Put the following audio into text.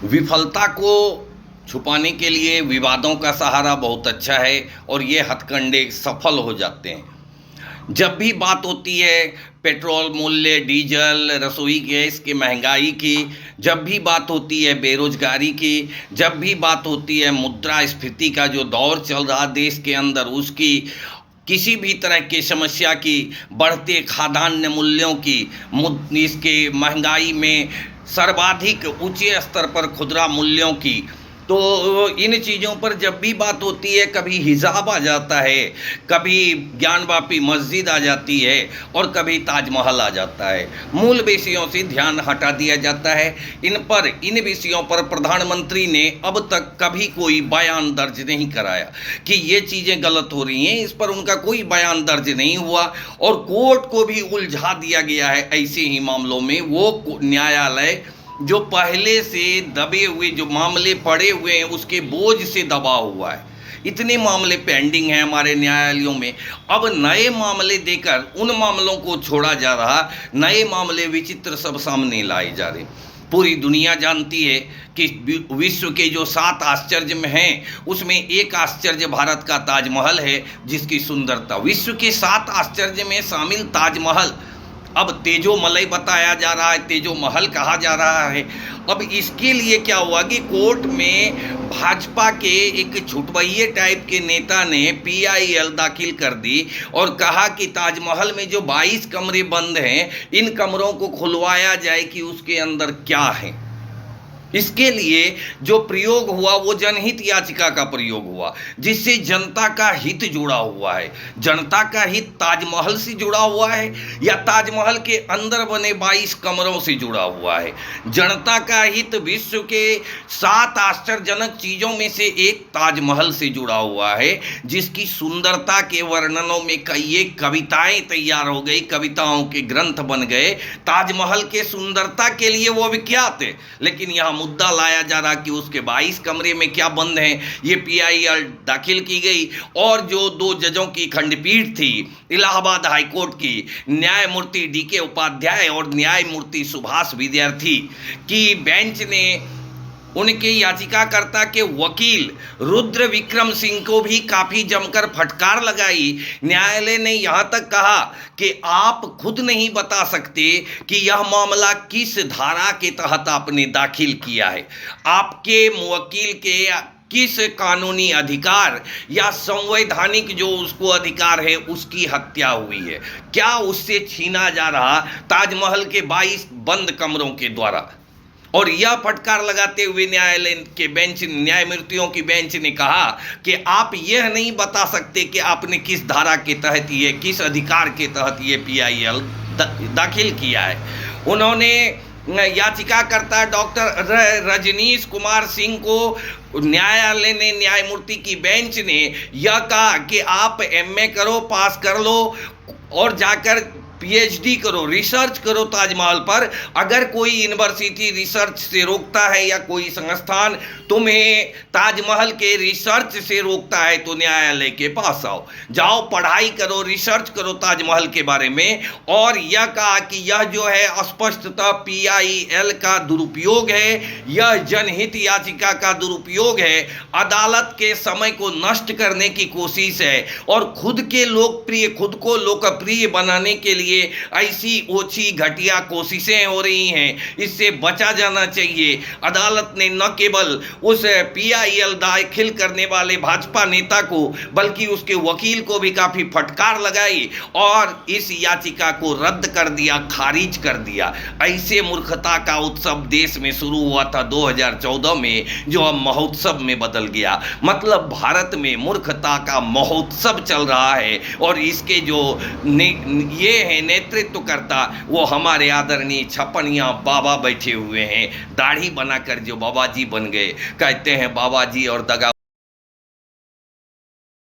विफलता को छुपाने के लिए विवादों का सहारा बहुत अच्छा है और ये हथकंडे सफल हो जाते हैं। जब भी बात होती है पेट्रोल मूल्य, डीजल, रसोई गैस की महंगाई की, जब भी बात होती है बेरोजगारी की, जब भी बात होती है मुद्रास्फीति का जो दौर चल रहा देश के अंदर उसकी, किसी भी तरह की समस्या की, बढ़ते खाद्यान्न मूल्यों की, इसके महंगाई में सर्वाधिक ऊंचे स्तर पर खुदरा मूल्यों की, तो इन चीज़ों पर जब भी बात होती है कभी हिजाब आ जाता है, कभी ज्ञानवापी मस्जिद आ जाती है और कभी ताजमहल आ जाता है। मूल विषयों से ध्यान हटा दिया जाता है। इन विषयों पर प्रधानमंत्री ने अब तक कभी कोई बयान दर्ज नहीं कराया कि ये चीज़ें गलत हो रही हैं। इस पर उनका कोई बयान दर्ज नहीं हुआ और कोर्ट को भी उलझा दिया गया है ऐसे ही मामलों में। वो न्यायालय जो पहले से दबे हुए जो मामले पड़े हुए हैं उसके बोझ से दबा हुआ है। इतने मामले पेंडिंग हैं हमारे न्यायालयों में। अब नए मामले देकर उन मामलों को छोड़ा जा रहा, नए मामले विचित्र सब सामने लाए जा रहे। पूरी दुनिया जानती है कि विश्व के जो 7 आश्चर्य में हैं उसमें एक आश्चर्य भारत का ताजमहल है, जिसकी सुंदरता विश्व के 7 आश्चर्य में शामिल ताजमहल अब तेजोमलई बताया जा रहा है, तेजो महल कहा जा रहा है। अब इसके लिए क्या हुआ कि कोर्ट में भाजपा के एक छुटवैये टाइप के नेता ने PIL दाखिल कर दी और कहा कि ताजमहल में जो 22 कमरे बंद हैं इन कमरों को खुलवाया जाए कि उसके अंदर क्या है। इसके लिए जो प्रयोग हुआ वो जनहित याचिका का प्रयोग हुआ, जिससे जनता का हित जुड़ा हुआ है। जनता का हित ताजमहल से जुड़ा हुआ है या ताजमहल के अंदर बने 22 कमरों से जुड़ा हुआ है। जनता का हित विश्व के 7 आश्चर्यजनक चीज़ों में से एक ताजमहल से जुड़ा हुआ है, जिसकी सुंदरता के वर्णनों में कई एक कविताएं तैयार हो गई, कविताओं के ग्रंथ बन गए। ताजमहल के सुंदरता के लिए वो विख्यात है, लेकिन यहाँ मुद्दा लाया जा रहा कि उसके 22 कमरे में क्या बंद हैं। ये PIL दाखिल की गई और जो 2 जजों की खंडपीठ थी इलाहाबाद हाईकोर्ट की, न्यायमूर्ति DK उपाध्याय और न्यायमूर्ति सुभाष विद्यार्थी की बेंच ने उनके याचिकाकर्ता के वकील रुद्र विक्रम सिंह को भी काफ़ी जमकर फटकार लगाई। न्यायालय ने यहाँ तक कहा कि आप खुद नहीं बता सकते कि यह मामला किस धारा के तहत आपने दाखिल किया है। आपके वकील के किस कानूनी अधिकार या संवैधानिक जो उसको अधिकार है उसकी हत्या हुई है, क्या उससे छीना जा रहा ताजमहल के 22 बंद कमरों के द्वारा। और यह फटकार लगाते हुए न्यायालय के बेंच, न्यायमूर्तियों की बेंच ने कहा कि आप यह नहीं बता सकते कि आपने किस धारा के तहत ये, किस अधिकार के तहत ये PIL दाखिल किया है। उन्होंने याचिकाकर्ता डॉक्टर रजनीश कुमार सिंह को न्यायालय ने, न्यायमूर्ति की बेंच ने यह कहा कि आप MA करो, पास कर लो और जाकर PhD करो, रिसर्च करो ताजमहल पर। अगर कोई यूनिवर्सिटी रिसर्च से रोकता है या कोई संस्थान तुम्हें ताजमहल के रिसर्च से रोकता है तो न्यायालय के पास आओ, जाओ पढ़ाई करो, रिसर्च करो ताजमहल के बारे में। और यह कहा कि यह जो है स्पष्टतः PIL का दुरुपयोग है, यह जनहित याचिका का दुरुपयोग है, अदालत के समय को नष्ट करने की कोशिश है और खुद को लोकप्रिय बनाने के लिए ऐसी ओछी घटिया कोशिशें हो रही हैं। इससे बचा जाना चाहिए। अदालत ने न केवल उस PIL दाखिल करने वाले भाजपा नेता को बल्कि उसके वकील को भी काफी फटकार लगाई और इस याचिका को रद्द कर दिया, खारिज कर दिया। ऐसे मूर्खता का उत्सव देश में शुरू हुआ था 2014 में, जो अब महोत्सव में बदल गया। मतलब भारत में मूर्खता का महोत्सव चल रहा है और इसके जो ये है नेतृत्व करता वो हमारे आदरणीय छपनिया बाबा बैठे हुए हैं, दाढ़ी बनाकर जो बाबा जी बन गए। कहते हैं बाबा जी और दगा